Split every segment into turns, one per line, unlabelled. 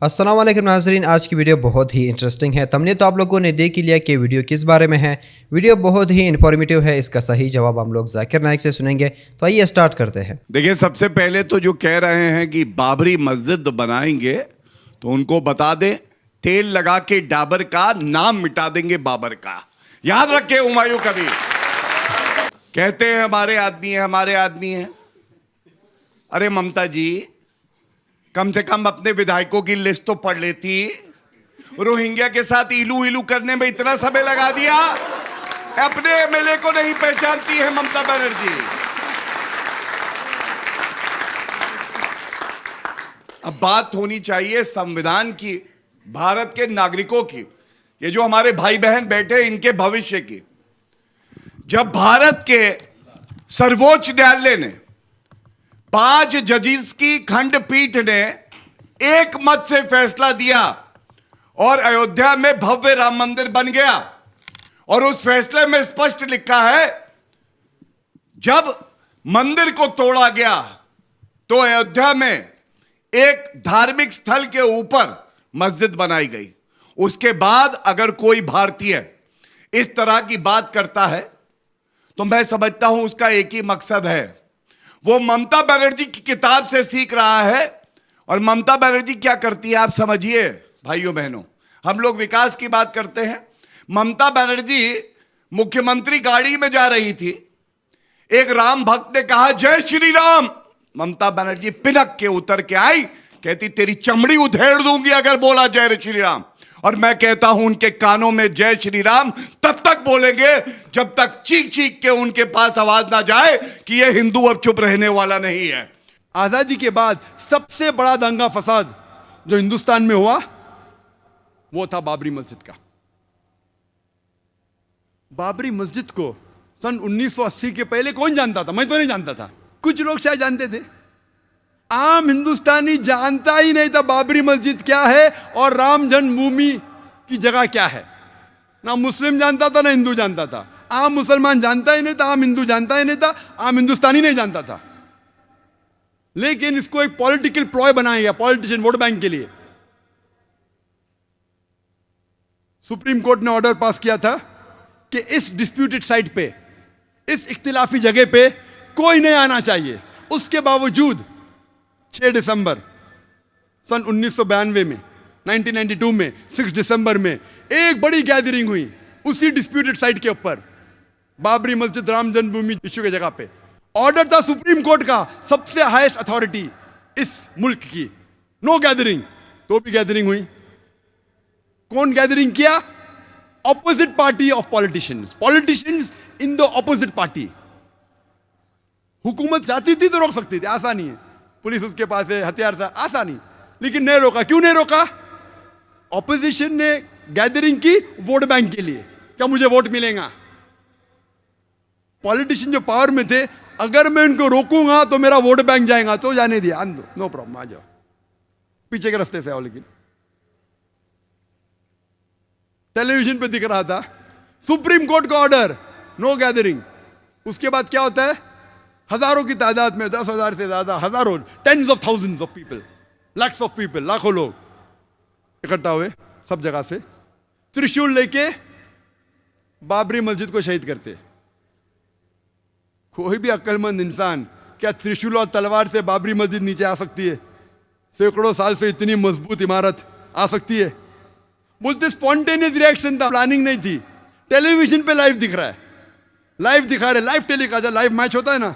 अस्सलाम वालेकुम नाज़रीन, आज की वीडियो बहुत ही इंटरेस्टिंग है। तुमने तो आप लोगों ने देख ही लिया कि वीडियो किस बारे में है। वीडियो बहुत ही इन्फॉर्मेटिव है। इसका सही जवाब हम लोग जाकिर नाइक से सुनेंगे। तो आइए स्टार्ट करते हैं।
देखिए, सबसे पहले तो जो कह रहे हैं कि बाबरी मस्जिद बनाएंगे तो उनको बता दें, तेल लगा के डाबर का नाम मिटा देंगे बाबर का। याद रखे हुमायूं कबीर कहते हैं हमारे आदमी है, हमारे आदमी है। अरे ममता जी, कम से कम अपने विधायकों की लिस्ट तो पढ़ लेती। रोहिंग्या के साथ इलू इलू करने में इतना समय लगा दिया, अपने एमएलए को नहीं पहचानती है ममता बनर्जी। अब बात होनी चाहिए संविधान की, भारत के नागरिकों की, ये जो हमारे भाई बहन बैठे इनके भविष्य की। जब भारत के सर्वोच्च न्यायालय ने 5 जजेस की खंडपीठ ने एक मत से फैसला दिया और अयोध्या में भव्य राम मंदिर बन गया, और उस फैसले में स्पष्ट लिखा है जब मंदिर को तोड़ा गया तो अयोध्या में एक धार्मिक स्थल के ऊपर मस्जिद बनाई गई। उसके बाद अगर कोई भारतीय इस तरह की बात करता है तो मैं समझता हूं उसका एक ही मकसद है, वो ममता बनर्जी की किताब से सीख रहा है। और ममता बनर्जी क्या करती है आप समझिए भाइयों बहनों। हम लोग विकास की बात करते हैं, ममता बनर्जी मुख्यमंत्री गाड़ी में जा रही थी, एक राम भक्त ने कहा जय श्री राम। ममता बनर्जी पिनक के उतर के आई, कहती तेरी चमड़ी उधेड़ दूंगी अगर बोला जय श्री राम। और मैं कहता हूं उनके कानों में जय श्री राम तब तक बोलेंगे जब तक चीख चीख के उनके पास आवाज ना जाए कि ये हिंदू अब चुप रहने वाला नहीं है।
आजादी के बाद सबसे बड़ा दंगा फसाद जो हिंदुस्तान में हुआ वो था बाबरी मस्जिद का। बाबरी मस्जिद को सन 1980 के पहले कौन जानता था? मैं तो नहीं जानता था, कुछ लोग शायद जानते थे। आम हिंदुस्तानी जानता ही नहीं था बाबरी मस्जिद क्या है और राम जन्मभूमि की जगह क्या है। ना मुस्लिम जानता था ना हिंदू जानता था। आम मुसलमान जानता ही नहीं था, आम हिंदू जानता ही नहीं था, आम हिंदुस्तानी नहीं जानता था। लेकिन इसको एक पॉलिटिकल प्लॉय बनाया गया, पॉलिटिशियन वोट बैंक के लिए। सुप्रीम कोर्ट ने ऑर्डर पास किया था कि इस डिस्प्यूटेड साइट पे, इस इख्तिलाफी जगह पे कोई नहीं आना चाहिए। उसके बावजूद 6 दिसंबर सन 1992 में, 1992 में 6 दिसंबर में एक बड़ी गैदरिंग हुई उसी डिस्प्यूटेड साइट के ऊपर, बाबरी मस्जिद राम जन्मभूमि इश्यू की जगह पे। ऑर्डर था सुप्रीम कोर्ट का, सबसे हाईएस्ट अथॉरिटी इस मुल्क की, नो गैदरिंग। तो भी गैदरिंग हुई। कौन गैदरिंग किया? Opposite party of politicians, politicians in the opposite party. हुकूमत चाहती थी तो रोक सकती थी, आसानी है, पुलिस उसके पास है, हथियार था, आसानी, लेकिन नहीं रोका। क्यों नहीं रोका? ऑपोजिशन ने गैदरिंग की वोट बैंक के लिए, क्या मुझे वोट मिलेगा। पॉलिटिशियन जो पावर में थे, अगर मैं उनको रोकूंगा तो मेरा वोट बैंक जाएगा, तो जाने दिया, आन दो, नो प्रॉब्लम, आ जाओ, पीछे के रास्ते से आओ। लेकिन टेलीविजन पे दिख रहा था सुप्रीम कोर्ट का ऑर्डर, नो गैदरिंग। उसके बाद क्या होता है? हजारों की तादाद में, 10,000 से ज्यादा, हजारों, tens of thousands of people, lakhs of people, लाखों लोग इकट्ठा हुए सब जगह से, त्रिशूल लेके बाबरी मस्जिद को शहीद करते। कोई भी अक्लमंद इंसान क्या त्रिशूल और तलवार से बाबरी मस्जिद नीचे आ सकती है? सैकड़ों साल से इतनी मजबूत इमारत आ सकती है? बोलते स्पॉन्टेनियस रिएक्शन था, प्लानिंग नहीं थी। टेलीविजन पे लाइव दिख रहा है, लाइव दिखा रहे, लाइव टेलीकास्ट, लाइव मैच होता है ना,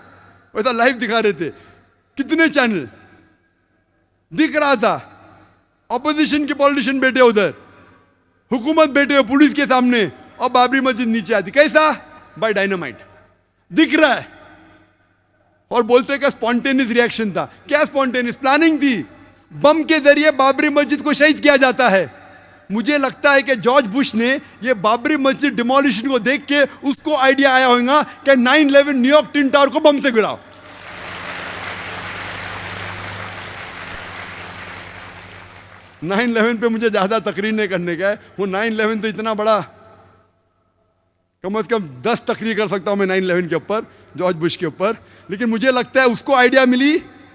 वैसा लाइव दिखा रहे थे। कितने चैनल दिख रहा था, ऑपोजिशन के पॉलिटिशियन बैठे उधर, हुकूमत बैठे हो पुलिस के सामने, और बाबरी मस्जिद नीचे आती। कैसा? बाय डायनामाइट दिख रहा है। और बोलते कि स्पॉन्टेनियस रिएक्शन था। क्या स्पॉन्टेनियस? प्लानिंग थी। बम के जरिए बाबरी मस्जिद को शहीद किया जाता है। मुझे लगता है कि जॉर्ज बुश ने ये बाबरी मस्जिद डिमोलिशन को देख के उसको आइडिया आया होगा कि 9/11 न्यूयॉर्क ट्विन टावर को बम से गिराओ। नाइन 11 पे मुझे ज्यादा तकरीर नहीं करने का है, वो 9/11 तो इतना बड़ा, कम से कम 10 तकरीर कर सकता हूं मैं 9/11 के ऊपर, जॉर्ज बुश के ऊपर। लेकिन मुझे लगता है उसको आइडिया मिली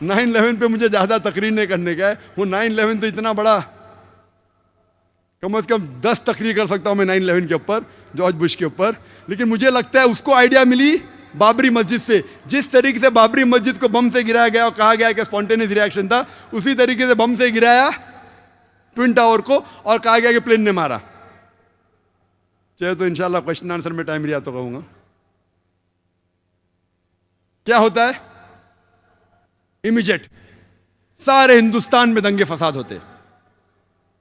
9/11 पे मुझे ज़्यादा तकरीर नहीं करने का है। वो 9/11 तो इतना बड़ा, कम से कम 10 तकरीर कर सकता हूँ मैं 9/11 के ऊपर, जॉर्ज बुश के ऊपर। लेकिन मुझे लगता है उसको आइडिया मिली बाबरी मस्जिद से। जिस तरीके से बाबरी मस्जिद को बम से गिराया गया और कहा गया कि स्पॉन्टेनियस रिएक्शन था, उसी तरीके से बम से गिराया ट्विन टावर को और कहा गया कि प्लेन ने मारा। चाहे तो इंशाल्लाह क्वेश्चन आंसर में टाइम लिया तो कहूंगा। क्या होता है? इमीडिएट सारे हिंदुस्तान में दंगे फसाद होते।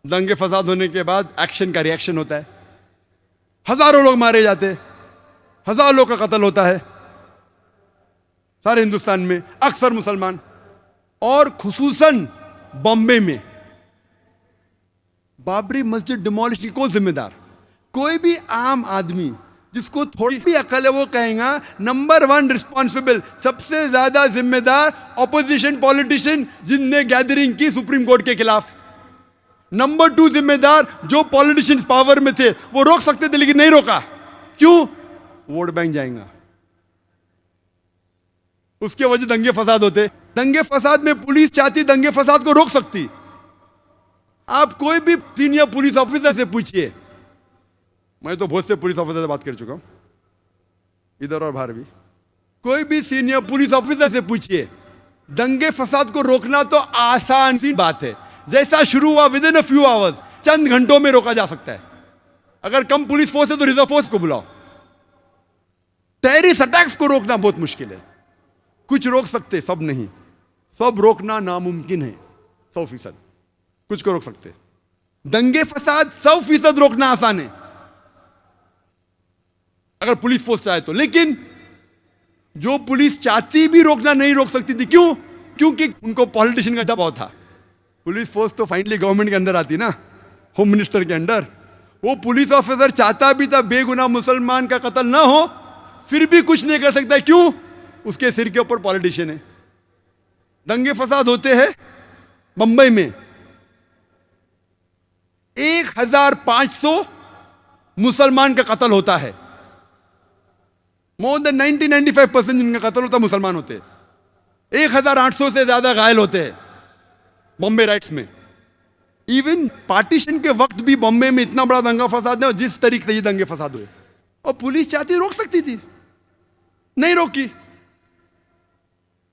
दंगे फसाद होने के बाद एक्शन का रिएक्शन होता है। हजारों लोग मारे जाते, हजारों लोग का कत्ल होता है सारे हिंदुस्तान में, अक्सर मुसलमान। और खुसूसन बॉम्बे में बाबरी मस्जिद डिमोलिश की कौन जिम्मेदार? कोई भी आम आदमी जिसको थोड़ी भी अकल है वो कहेगा नंबर 1 रिस्पॉन्सिबल, सबसे ज्यादा जिम्मेदार ऑपोजिशन पॉलिटिशियन जिनने गैदरिंग की सुप्रीम कोर्ट के खिलाफ। नंबर 2 जिम्मेदार जो पॉलिटिशियंस पावर में थे, वो रोक सकते थे लेकिन नहीं रोका। क्यों? वोट बैंक जाएगा, उसके वजह दंगे फसाद होते। दंगे फसाद में पुलिस चाहती दंगे फसाद को रोक सकती। आप कोई भी सीनियर पुलिस ऑफिसर से पूछिए, मैं तो बहुत से पुलिस ऑफिसर से बात कर चुका हूं इधर और बाहर भी, कोई भी सीनियर पुलिस ऑफिसर से पूछिए, दंगे फसाद को रोकना तो आसान सी बात है। जैसा शुरू हुआ within a few hours, चंद घंटों में रोका जा सकता है। अगर कम पुलिस फोर्स है तो रिजर्व फोर्स को बुलाओ। टेररिस्ट अटैक्स को रोकना बहुत मुश्किल है। कुछ रोक सकते, सब नहीं। सब रोकना नामुमकिन है 100%। कुछ को रोक सकते। दंगे फसाद 100% रोकना आसान है अगर पुलिस फोर्स चाहे तो। लेकिन जो पुलिस चाहती भी रोकना नहीं रोक सकती थी। क्यों? क्योंकि उनको पॉलिटिशियन का दबाव था। पुलिस फोर्स तो फाइनली गवर्नमेंट के अंदर आती ना, होम मिनिस्टर के अंडर। वो पुलिस ऑफिसर चाहता भी था बेगुनाह मुसलमान का कत्ल ना हो, फिर भी कुछ नहीं कर सकता। क्यों? उसके सिर के ऊपर पॉलिटिशियन है। दंगे फसाद होते हैं बंबई में 1500 मुसलमान का कत्ल होता है। मोर देन 90-95% जिनका कत्ल होता है मुसलमान होते हैं। 1800 से ज्यादा घायल होते हैं बॉम्बे राइट्स में। इवन पार्टीशन के वक्त भी बॉम्बे में इतना बड़ा दंगा फसाद है, जिस तरीके से ये दंगे फसाद हुए। और पुलिस चाहती रोक सकती थी, नहीं रोकी।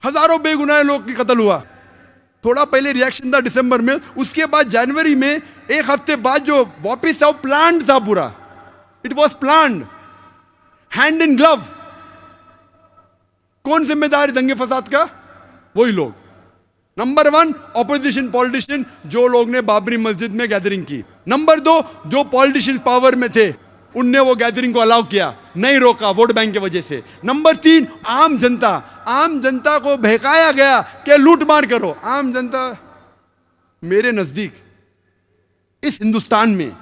हजारों बेगुनाह लोग की कत्ल हुआ। थोड़ा पहले रिएक्शन था दिसंबर में, उसके बाद जनवरी में, एक हफ्ते बाद जो वापिस था, प्लान था पूरा। It was planned, hand in glove. कौन जिम्मेदार है दंगे फसाद का? वही लोग। नंबर 1 ऑपोजिशन पॉलिटिशियन, जो लोग ने बाबरी मस्जिद में गैदरिंग की। नंबर 2 जो पॉलिटिशियन पावर में थे, उनने वो गैदरिंग को अलाउ किया, नहीं रोका वोट बैंक की वजह से। नंबर 3 आम जनता। आम जनता को बहकाया गया कि लूट मार करो। आम जनता, मेरे नजदीक इस हिंदुस्तान में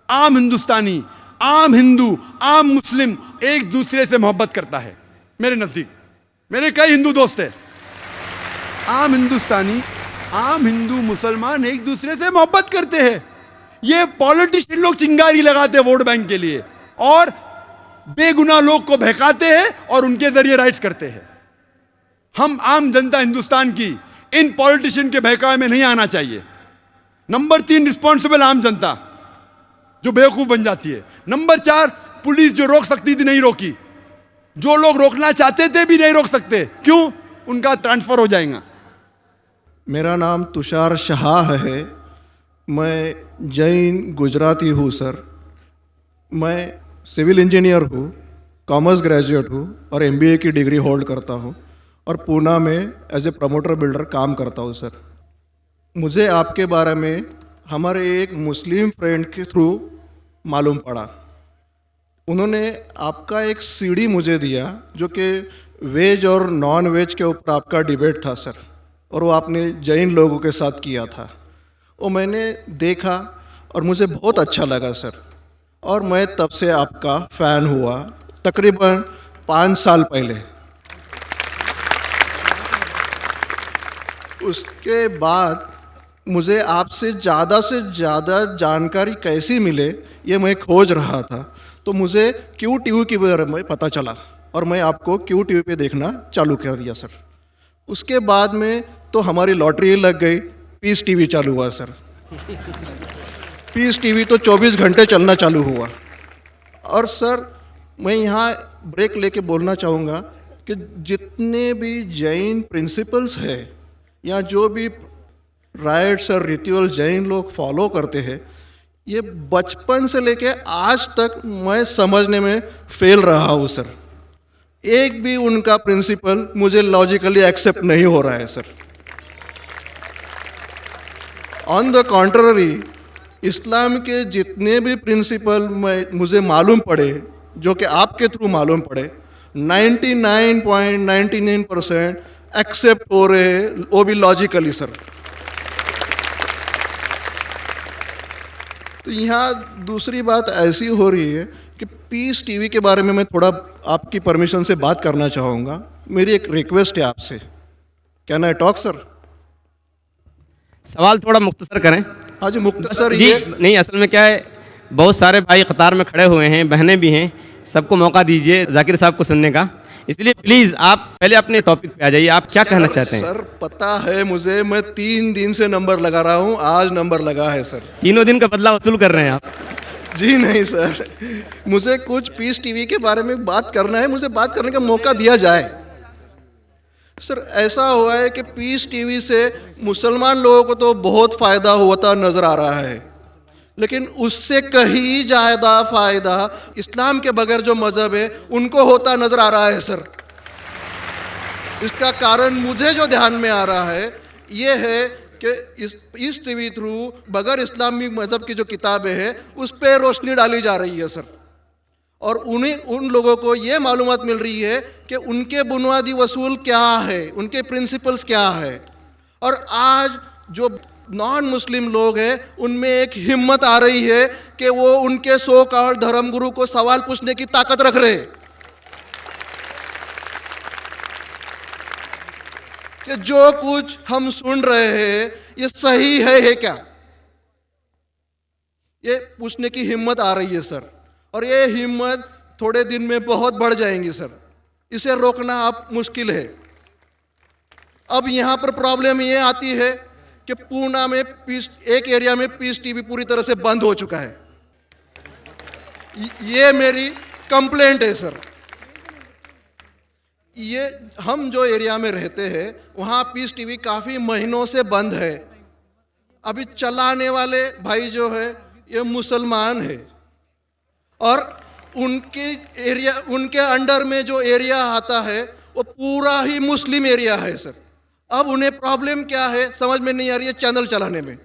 आम हिंदुस्तानी, आम हिंदू, आम मुस्लिम एक दूसरे से मोहब्बत करता है। मेरे नजदीक मेरे कई हिंदू दोस्त हैं। आम हिंदुस्तानी, आम हिंदू, मुसलमान एक दूसरे से मोहब्बत करते हैं। ये पॉलिटिशियन लोग चिंगारी लगाते हैं वोट बैंक के लिए और बेगुनाह लोग को बहकाते हैं और उनके जरिए राइट्स करते हैं। हम आम जनता हिंदुस्तान की इन पॉलिटिशियन के बहकावे में नहीं आना चाहिए। नंबर 3 रिस्पॉन्सिबल आम जनता जो बेवकूफ बन जाती है। नंबर 4 पुलिस जो रोक सकती थी नहीं रोकी। जो लोग रोकना चाहते थे भी नहीं रोक सकते। क्यों? उनका ट्रांसफर हो जाएगा।
मेरा नाम तुषार शाह है। मैं जैन गुजराती हूँ सर। मैं सिविल इंजीनियर हूँ, कॉमर्स ग्रेजुएट हूँ और MBA की डिग्री होल्ड करता हूँ और पूना में एज ए प्रमोटर बिल्डर काम करता हूँ सर। मुझे आपके बारे में हमारे एक मुस्लिम फ्रेंड के थ्रू मालूम पड़ा। उन्होंने आपका एक CD मुझे दिया जो कि वेज और नॉन वेज के ऊपर आपका डिबेट था सर, और वो आपने जैन लोगों के साथ किया था। वो मैंने देखा और मुझे बहुत अच्छा लगा सर, और मैं तब से आपका फ़ैन हुआ तकरीबन 5 साल पहले। उसके बाद मुझे आपसे ज़्यादा जानकारी कैसी मिले ये मैं खोज रहा था, तो मुझे QTV के बारे में पता चला और मैं आपको QTV पे देखना चालू कर दिया सर। उसके बाद में तो हमारी लॉटरी लग गई, पीस टीवी चालू हुआ सर। पीस टीवी तो 24 घंटे चलना चालू हुआ। और सर मैं यहाँ ब्रेक लेके बोलना चाहूँगा कि जितने भी जैन प्रिंसिपल्स है या जो भी राइट्स और रिचुअल जैन लोग फॉलो करते हैं, ये बचपन से लेके आज तक मैं समझने में फेल रहा हूँ सर। एक भी उनका प्रिंसिपल मुझे लॉजिकली एक्सेप्ट नहीं हो रहा है सर। ऑन द कॉन्ट्ररी, इस्लाम के जितने भी प्रिंसिपल मुझे मालूम पड़े, जो कि आपके थ्रू मालूम पड़े, 99.99% एक्सेप्ट हो रहे हैं, वो भी लॉजिकली सर। तो यहाँ दूसरी बात ऐसी हो रही है कि पीस टीवी के बारे में मैं थोड़ा आपकी परमिशन से बात करना चाहूँगा। मेरी एक रिक्वेस्ट है आपसे, कैन आई टॉक सर?
सवाल थोड़ा मुख्तसर करें।
हाँ जी, मुख्तसर
जी,
ये
नहीं, असल में क्या है, बहुत सारे भाई कतार में खड़े हुए हैं, बहनें भी हैं, सबको मौका दीजिए जाकिर साहब को सुनने का। इसलिए प्लीज़ आप पहले अपने टॉपिक पे आ जाइए, आप क्या कहना चाहते हैं?
सर पता है मुझे, मैं 3 दिन से नंबर लगा रहा हूँ, आज नंबर लगा है सर।
तीनों दिन का बदला वसूल कर रहे हैं आप?
जी नहीं सर, मुझे कुछ पीस टीवी के बारे में बात करना है, मुझे बात करने का मौका दिया जाए। सर ऐसा हुआ है कि पीस टीवी से मुसलमान लोगों को तो बहुत फ़ायदा होता नज़र आ रहा है, लेकिन उससे कहीं ज़्यादा फ़ायदा इस्लाम के बगैर जो मज़हब है उनको होता नज़र आ रहा है सर। इसका कारण मुझे जो ध्यान में आ रहा है ये है कि इस टीवी थ्रू बगैर इस्लामी मज़हब की जो किताबें हैं उस पर रोशनी डाली जा रही है सर। और उन लोगों को ये मालूमात मिल रही है कि उनके बुनियादी वसूल क्या है, उनके प्रिंसिपल्स क्या है। और आज जो नॉन मुस्लिम लोग हैं उनमें एक हिम्मत आ रही है कि वो उनके सो कॉल्ड धर्मगुरु को सवाल पूछने की ताकत रख रहे हैं कि जो कुछ हम सुन रहे हैं ये सही है क्या, ये पूछने की हिम्मत आ रही है सर। और ये हिम्मत थोड़े दिन में बहुत बढ़ जाएंगी सर, इसे रोकना अब मुश्किल है। अब यहाँ पर प्रॉब्लम ये आती है कि पूना में एक एरिया में पीस टीवी पूरी तरह से बंद हो चुका है। ये मेरी कंप्लेंट है सर। ये हम जो एरिया में रहते हैं वहाँ पीस टीवी काफ़ी महीनों से बंद है। अभी चलाने वाले भाई जो है ये मुसलमान है और उनके अंडर में जो एरिया आता है वो पूरा ही मुस्लिम एरिया है सर। अब उन्हें प्रॉब्लम क्या है समझ में नहीं आ रही है। चैनल चलाने में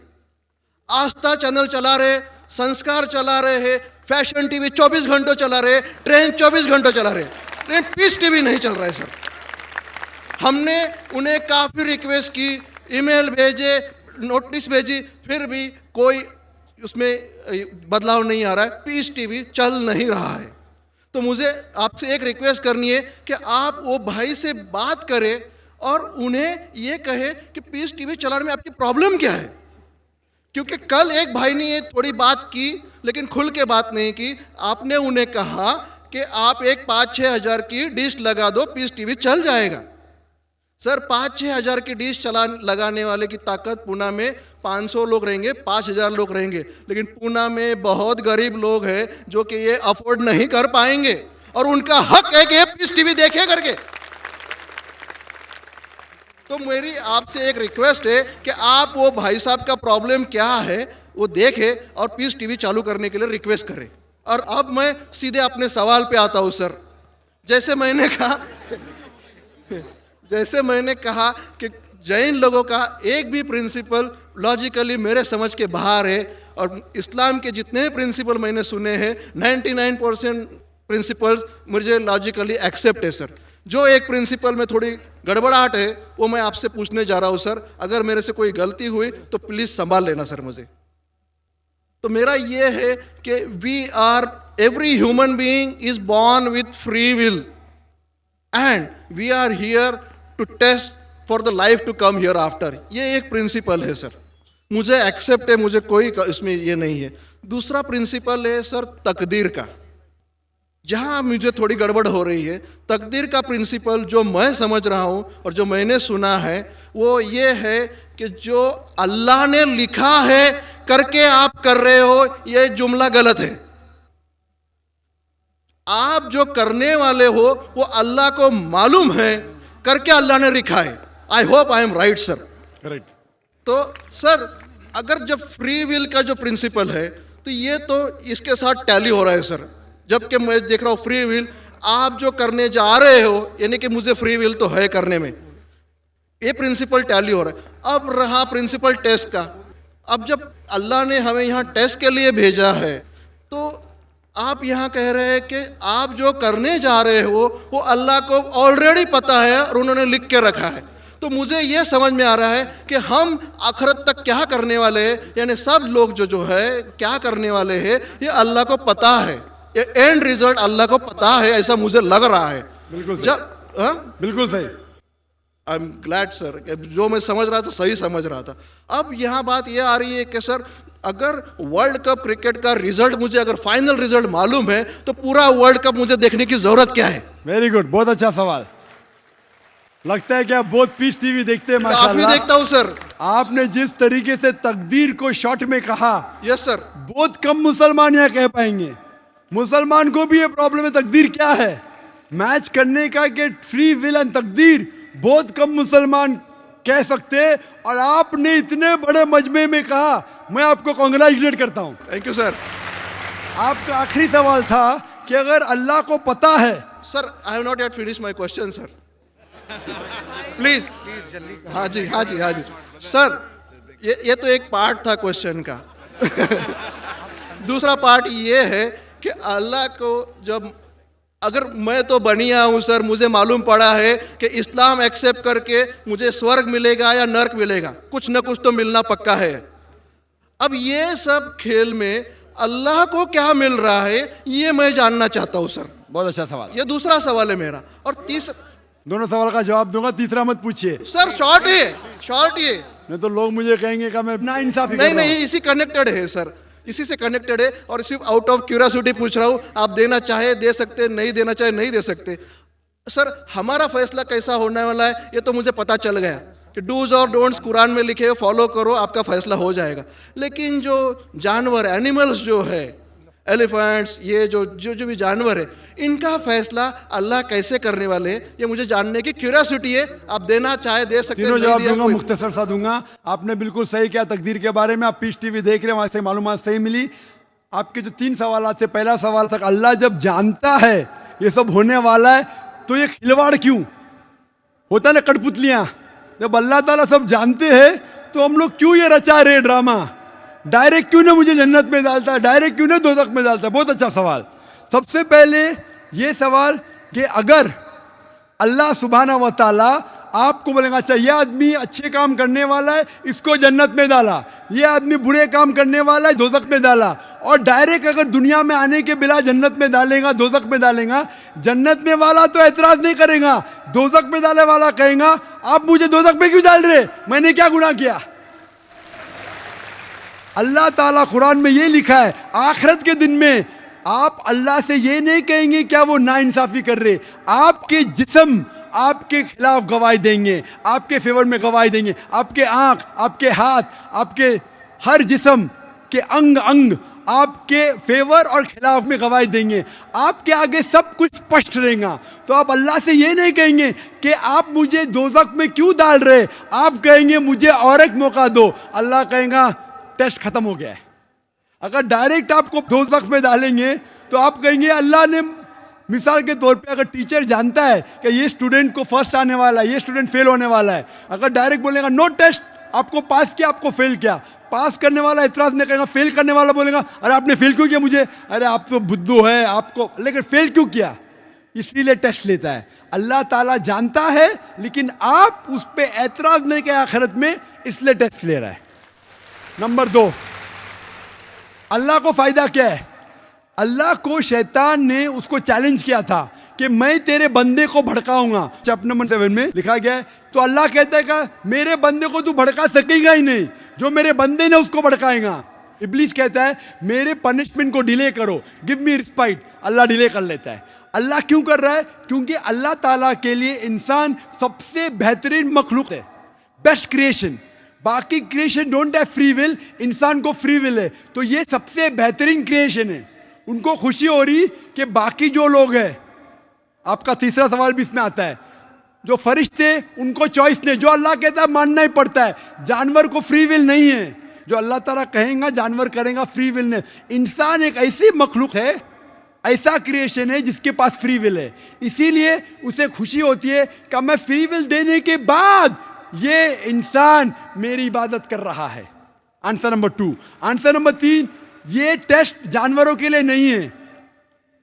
आस्था चैनल चला रहे, संस्कार चला रहे हैं, फैशन टीवी 24 घंटों चला रहे, ट्रेन 24 घंटों चला रहे, लेकिन पीस टीवी नहीं चल रहा है सर। हमने उन्हें काफ़ी रिक्वेस्ट की, ईमेल भेजे, नोटिस भेजी, फिर भी कोई उसमें बदलाव नहीं आ रहा है, पीस टीवी चल नहीं रहा है। तो मुझे आपसे एक रिक्वेस्ट करनी है कि आप वो भाई से बात करें और उन्हें ये कहे कि पीस टीवी चलाने में आपकी प्रॉब्लम क्या है। क्योंकि कल एक भाई ने ये थोड़ी बात की लेकिन खुल के बात नहीं की। आपने उन्हें कहा कि आप एक 5-6 हज़ार की डिश लगा दो, पीस टीवी चल जाएगा। सर 5-6 हज़ार की डिश लगाने वाले की ताकत पूना में 500 लोग रहेंगे, 5,000 लोग रहेंगे, लेकिन पूना में बहुत गरीब लोग हैं जो कि ये अफोर्ड नहीं कर पाएंगे और उनका हक है कि ये पीस टीवी देखे करके। तो मेरी आपसे एक रिक्वेस्ट है कि आप वो भाई साहब का प्रॉब्लम क्या है वो देखें और पीस टीवी चालू करने के लिए रिक्वेस्ट करें। और अब मैं सीधे अपने सवाल पे आता हूँ सर। जैसे मैंने कहा कि जैन लोगों का एक भी प्रिंसिपल लॉजिकली मेरे समझ के बाहर है और इस्लाम के जितने भी प्रिंसिपल मैंने सुने हैं 99% प्रिंसिपल्स मुझे लॉजिकली एक्सेप्ट है सर। जो एक प्रिंसिपल में थोड़ी गड़बड़ाहट है वो मैं आपसे पूछने जा रहा हूँ सर। अगर मेरे से कोई गलती हुई तो प्लीज़ संभाल लेना सर मुझे। तो मेरा ये है कि every human being is born with free will and we are here to test for the life to come hereafter. ये एक प्रिंसिपल है सर, मुझे एक्सेप्ट है, मुझे कोई इसमें ये नहीं है। दूसरा प्रिंसिपल है सर तकदीर का। जहाँ मुझे थोड़ी गड़बड़ हो रही है, तकदीर का प्रिंसिपल जो मैं समझ रहा हूँ और जो मैंने सुना है वो ये है कि जो अल्लाह ने लिखा है करके आप कर रहे हो, ये जुमला गलत है। आप जो करने वाले हो वो अल्लाह को मालूम है करके अल्लाह ने लिखा है। I hope I am right sir.
Correct.
तो सर अगर जब फ्री विल का जो प्रिंसिपल है तो ये तो इसके साथ टैली हो रहा है सर। जबकि मैं देख रहा हूँ फ्री विल आप जो करने जा रहे हो, यानी कि मुझे फ्री विल तो है करने में, ये प्रिंसिपल टैली हो रहा है। अब रहा प्रिंसिपल टेस्ट का। अब जब अल्लाह ने हमें यहाँ टेस्ट के लिए भेजा है तो आप यहाँ कह रहे हैं कि आप जो करने जा रहे हो वो अल्लाह को ऑलरेडी पता है और उन्होंने लिख के रखा है। तो मुझे ये समझ में आ रहा है कि हम आखिरत तक क्या करने वाले हैं, यानी सब लोग जो है क्या करने वाले हैं ये अल्लाह को पता है, ये एंड रिजल्ट अल्लाह को पता है, ऐसा मुझे लग रहा है।
बिल्कुल सही।
जब
बिल्कुल सही।
आई एम ग्लैड सर, जो मैं समझ रहा था सही समझ रहा था। अब यहाँ बात ये आ रही है कि सर अगर वर्ल्ड कप क्रिकेट का रिजल्ट मुझे अगर फाइनल रिजल्ट मालूम है तो पूरा वर्ल्ड कप मुझे देखने की जरूरत क्या है?
वेरी गुड, बहुत अच्छा सवाल। लगता है कि आप बहुत पीस टीवी देखते हैं
काफी
माशाल्लाह।
देखता हूँ सर।
आपने जिस तरीके से तकदीर को शॉर्ट में कहा,
यस सर।
बहुत कम मुसलमान यहाँ कह पाएंगे। मुसलमान को भी ये प्रॉब्लम है तकदीर क्या है, मैच करने का कि फ्री विल एंड तकदीर बहुत कम मुसलमान कह सकते हैं। और आपने इतने बड़े मजमे में कहा, मैं आपको कांग्रेचुलेट करता हूँ।
Thank you sir.
आपका आखिरी सवाल था कि अगर अल्लाह को पता है।
Sir I have not yet finish my question sir, please. हाँ जी हाँ जी हाँ जी सर, ये तो एक पार्ट था क्वेश्चन का। दूसरा पार्ट ये है कि अल्लाह को जब अगर मैं तो बनिया हूँ सर, मुझे मालूम पड़ा है कि इस्लाम एक्सेप्ट करके मुझे स्वर्ग मिलेगा या नर्क मिलेगा, कुछ न कुछ तो मिलना पक्का है। अब ये सब खेल में अल्लाह को क्या मिल रहा है ये मैं जानना चाहता हूँ सर।
बहुत अच्छा सवाल।
ये दूसरा सवाल है मेरा। और तीसरा,
दोनों सवाल का जवाब दूंगा, तीसरा मत पूछिए
सर शॉर्ट है, शॉर्ट ये।
नहीं तो लोग मुझे कहेंगे कि मैं ना इंसाफी
नहीं नहीं, इसी कनेक्टेड है सर, इसी से कनेक्टेड है। और सिर्फ आउट ऑफ क्यूरियोसिटी पूछ रहा हूँ, आप देना चाहे दे सकते, नहीं देना चाहे नहीं दे सकते। सर हमारा फैसला कैसा होने वाला है ये तो मुझे पता चल गया कि डूज और डोंट्स कुरान में लिखे हुए फॉलो करो, आपका फैसला हो जाएगा। लेकिन जो जानवर एनिमल्स जो है, एलिफेंट्स, ये जो भी जानवर है, इनका फैसला अल्लाह कैसे करने वाले हैं ये मुझे जानने की क्यूरियोसिटी है। आप देना चाहे दे सकते हैं।
तीनों
नहीं
जवाब
दिया
दूंगा,
कोई-
मुख्तसर सा दूंगा। आपने बिल्कुल सही किया तकदीर के बारे में। आप पीस टीवी देख रहे हैं, वहां से मालूमात सही मिली। आपके जो 3 सवाल थे, पहला सवाल था अल्लाह जब जानता है ये सब होने वाला है तो ये खिलवाड़ क्यों होता है ना, कठपुतलियां। जब अल्लाह ताला सब जानते हैं तो हम लोग क्यों ये रचा रहे ड्रामा, डायरेक्ट क्यों ना मुझे जन्नत में डालता है, डायरेक्ट क्यों ना दोज़ख में डालता है। बहुत अच्छा सवाल। सबसे पहले ये सवाल कि अगर अल्लाह सुब्हाना व तआला आपको बोलेगा अच्छा ये आदमी अच्छे काम करने वाला है इसको जन्नत में डाला, ये आदमी बुरे काम करने वाला है दोज़ख में डाला, और डायरेक्ट अगर दुनिया में आने के बिना जन्नत में डालेगा दोज़ख में डालेगा, जन्नत में वाला तो एतराज नहीं करेगा, दोज़ख में डाले वाला कहेगा आप मुझे दोज़ख में क्यों डाल रहे, मैंने क्या गुनाह किया। अल्लाह ताला कुरान में ये लिखा है आखिरत के दिन में आप अल्लाह से ये नहीं कहेंगे क्या वो नाइंसाफी कर रहे, आपके जिस्म आपके खिलाफ गवाही देंगे, आपके फेवर में गवाही देंगे, आपके आंख, आपके हाथ, आपके हर जिस्म के अंग अंग आपके फेवर और खिलाफ में गवाही देंगे। आपके आगे सब कुछ स्पष्ट रहेगा। तो आप अल्लाह से ये नहीं कहेंगे कि आप मुझे दोज़ख में क्यों डाल रहे, आप कहेंगे मुझे और एक मौका दो। अल्लाह कहेगा टेस्ट खत्म हो गया है। अगर डायरेक्ट आपको दोज़ख में डालेंगे तो आप कहेंगे अल्लाह ने, मिसाल के तौर पे अगर टीचर जानता है कि ये स्टूडेंट को फर्स्ट आने वाला है, ये स्टूडेंट फेल होने वाला है, अगर डायरेक्ट बोलेगा नो टेस्ट, आपको पास किया आपको फेल किया, पास करने वाला एतराज नहीं करेगा, फेल करने वाला बोलेगा अरे आपने फेल क्यों किया मुझे, अरे आप तो बुद्धू है आपको, लेकिन फेल क्यों किया, इसीलिए टेस्ट लेता है। अल्लाह ताला जानता है लेकिन आप उस पर एतराज नहीं किया आखिरत में, इसलिए टेस्ट ले रहा है। नंबर 2, अल्लाह को फायदा क्या है। अल्लाह को शैतान ने उसको चैलेंज किया था कि मैं तेरे बंदे को भड़काऊंगा, चैप्टर नंबर 7 में लिखा गया है। तो अल्लाह कहता है कि मेरे बंदे को तू भड़का सकेगा ही नहीं, जो मेरे बंदे ने उसको भड़काएगा। इब्लीस कहता है मेरे पनिशमेंट को डिले करो, गिव मी रिस्पाइट, अल्लाह डिले कर लेता है। अल्लाह क्यों कर रहा है? क्योंकि अल्लाह ताला के लिए इंसान सबसे बेहतरीन मखलूक है, बेस्ट क्रिएशन। बाकी creation don't have free will, इंसान को फ्री विल है, तो ये सबसे बेहतरीन क्रिएशन है। उनको खुशी हो रही कि बाकी जो लोग हैं, आपका तीसरा सवाल भी इसमें आता है, जो फरिश्ते उनको चॉइस नहीं, जो अल्लाह कहता है मानना ही पड़ता है। जानवर को फ्री विल नहीं है, जो अल्लाह ताला कहेगा जानवर करेगा, फ्री विल नहीं। इंसान एक ऐसी मखलूक है, ऐसा क्रिएशन है जिसके पास फ्री विल है, इसीलिए उसे खुशी होती है कि मैं फ्री विल देने के बाद ये इंसान मेरी इबादत कर रहा है। Answer number 2। आंसर नंबर 3, ये टेस्ट जानवरों के लिए नहीं है।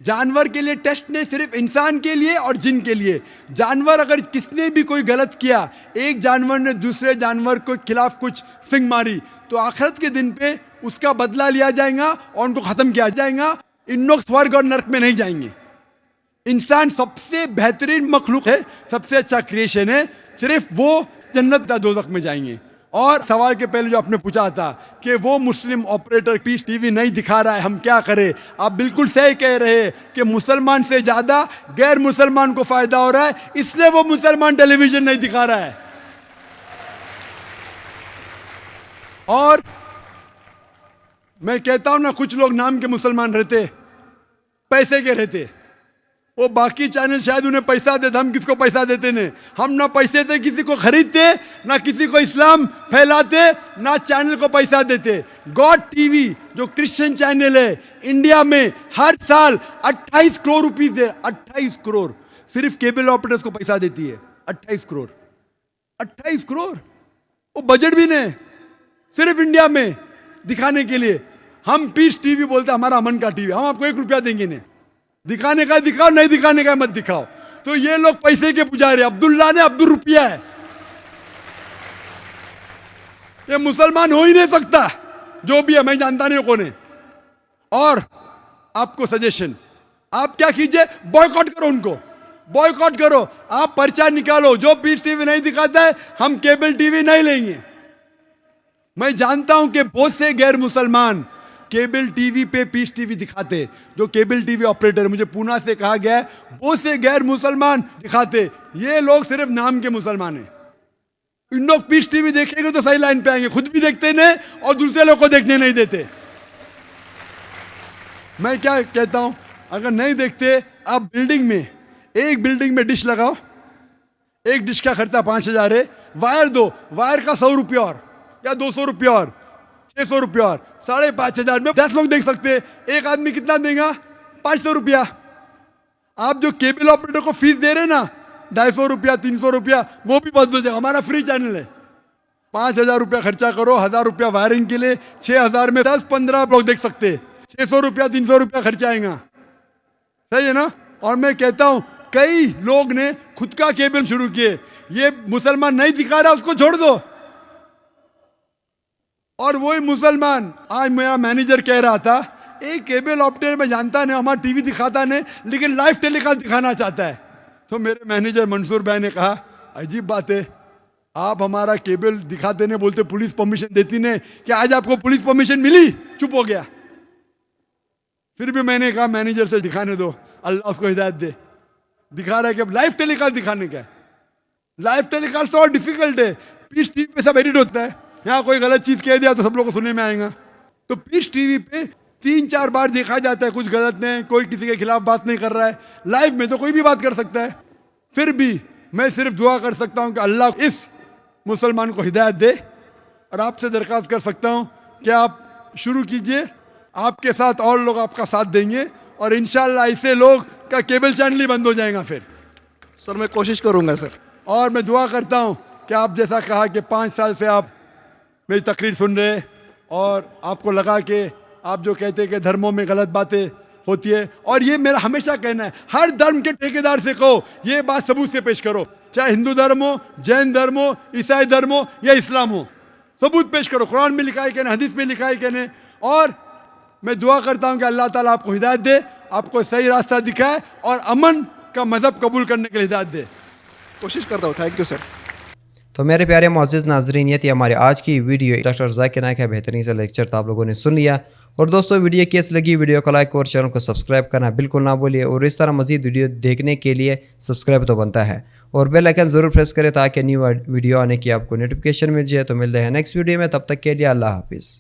जानवर के लिए टेस्ट नहीं, सिर्फ इंसान के लिए और जिन के लिए। जानवर अगर किसने भी कोई गलत किया, एक जानवर ने दूसरे जानवर के खिलाफ कुछ सिंग मारी, तो आखिरत के दिन पे उसका बदला लिया जाएगा और उनको खत्म किया जाएगा। इन लोग स्वर्ग और नरक में नहीं जाएंगे। इंसान सबसे बेहतरीन मखलूक है, सबसे अच्छा क्रिएशन है, सिर्फ वो जन्नत या दोज़ख में जाएंगे। और सवाल के पहले जो आपने पूछा था कि वो मुस्लिम ऑपरेटर पीस टीवी नहीं दिखा रहा है, हम क्या करें? आप बिल्कुल सही कह रहे हैं कि मुसलमान से ज्यादा गैर मुसलमान को फायदा हो रहा है, इसलिए वो मुसलमान टेलीविजन नहीं दिखा रहा है। और मैं कहता हूं ना, कुछ लोग नाम के मुसलमान रहते, पैसे के रहते, वो बाकी चैनल शायद उन्हें पैसा देते, हम किसको पैसा देते नहीं। हम ना पैसे से किसी को खरीदते, ना किसी को इस्लाम फैलाते, ना चैनल को पैसा देते। गॉड टीवी जो क्रिश्चियन चैनल है इंडिया में हर साल 28 करोड़ रुपीस दे, 28 करोड़ सिर्फ केबल ऑपरेटर्स को पैसा देती है। 28 करोड़, 28 करोड़, वो बजट भी नहीं, सिर्फ इंडिया में दिखाने के लिए। हम पीस टीवी बोलते हमारा अमन का टीवी, हम आपको 1 रुपया देंगे नहीं, दिखाने का दिखाओ, नहीं दिखाने का मत दिखाओ। तो ये लोग पैसे के पुजारी, अब्दुल्ला ने अब्दुल रुपया है, ये मुसलमान हो ही नहीं सकता, जो भी है, मैं जानता नहीं कौन है। और आपको सजेशन, आप क्या कीजिए, बॉयकॉट करो उनको, बॉयकॉट करो, आप पर्चा निकालो, जो पीस टीवी नहीं दिखाता है हम केबल टीवी नहीं लेंगे। मैं जानता हूं कि बहुत से गैर मुसलमान केबल टीवी पे पीस टीवी दिखाते, जो केबल टीवी ऑपरेटर, मुझे पूना से कहा गया है, बहुत से गैर मुसलमान दिखाते, ये लोग सिर्फ नाम के मुसलमान हैं। इन लोग पीस टीवी देखेंगे तो सही लाइन पे आएंगे, खुद भी देखते नहीं और दूसरे लोग को देखने नहीं देते। मैं क्या कहता हूं, अगर नहीं देखते, आप बिल्डिंग में, एक बिल्डिंग में डिश लगाओ, एक डिश का खर्चा 5000 है, वायर दो, वायर का 100 रुपया और या 200 रुपया और 600 रुपया और 5500 में 10 लोग देख सकते हैं। एक आदमी कितना देगा? 500 रुपया। आप जो केबल ऑपरेटर को फीस दे रहे ना, 250 रुपया 300 रुपया, वो भी बंद हो जाएगा। हमारा फ्री चैनल है, 5000 रुपया खर्चा करो, 1000 रुपया वायरिंग के लिए, 6000 में 10-15 लोग देख सकते, 600 रुपया 300 रुपया खर्चा आएगा, सही है ना? और मैं कहता हूं कई लोग ने खुद का केबल शुरू किए, ये मुसलमान नहीं दिखा रहा उसको छोड़ दो। और वही मुसलमान, आज मेरा मैनेजर कह रहा था, एक केबल ऑपरेटर में जानता नहीं, हमारा टीवी दिखाता नहीं, लेकिन लाइव टेलीकास्ट दिखाना चाहता है। तो मेरे मैनेजर मंसूर भाई ने कहा, अजीब बात है, आप हमारा केबल दिखाते नहीं, बोलते पुलिस परमिशन देती नहीं, कि आज आपको पुलिस परमिशन मिली? चुप हो गया। फिर भी मैंने कहा मैनेजर से दिखाने दो, अल्लाह उसको हिदायत दे। दिखा रहा है कि अब लाइव टेलीकास्ट दिखाने का। लाइव टेलीकास्ट तो और डिफिकल्ट है, पीस टीवी पे सब एडिट होता है, यहाँ कोई गलत चीज कह दिया तो सब लोग को सुनने में आएगा। तो पीस टीवी पे 3-4 बार देखा जाता है, कुछ गलत नहीं, कोई किसी के खिलाफ बात नहीं कर रहा है। लाइव में तो कोई भी बात कर सकता है। फिर भी मैं सिर्फ दुआ कर सकता हूं कि अल्लाह इस मुसलमान को हिदायत दे, और आपसे दरख्वास्त कर सकता हूं कि आप शुरू कीजिए, आपके साथ और लोग आपका साथ देंगे, और इंशाल्लाह ऐसे लोग का केबल चैनल ही बंद हो जाएगा फिर।
सर मैं कोशिश करूंगा सर।
और मैं दुआ करता हूं कि आप जैसा कहा कि 5 साल से आप मेरी तकरीर सुन रहे, और आपको लगा कि आप जो कहते हैं कि धर्मों में गलत बातें होती है, और ये मेरा हमेशा कहना है, हर धर्म के ठेकेदार से कहो ये बात सबूत से पेश करो, चाहे हिंदू धर्म हो, जैन धर्म हो, ईसाई धर्म हो या इस्लाम हो, सबूत पेश करो, कुरान में लिखा है कि नहीं, हदीस में लिखा है कि नहीं। और मैं दुआ करता हूं कि अल्लाह ताला आपको हिदायत दे, आपको सही रास्ता दिखाए, और अमन का मजहब कबूल करने के लिए हिदायत दे।
कोशिश करता हूँ। Thank you sir.
तो मेरे प्यारे मोअज़्ज़िज़ नाज़रीन, ये थी हमारी आज की वीडियो। डॉक्टर जाकिर नाइक का बेहतरीन सा लेक्चर तो आप लोगों ने सुन लिया। और दोस्तों, वीडियो कैसी लगी, वीडियो को लाइक और चैनल को सब्सक्राइब करना बिल्कुल ना भूलिए। और इस तरह मज़ीद वीडियो देखने के लिए सब्सक्राइब तो बनता है और बेल आइकन ज़रूर प्रेस करें ताकि न्यू वीडियो आने की आपको नोटिफिकेशन मिल जाए। तो मिलते हैं नेक्स्ट वीडियो में, तब तक के लिए अल्लाह हाफिज़।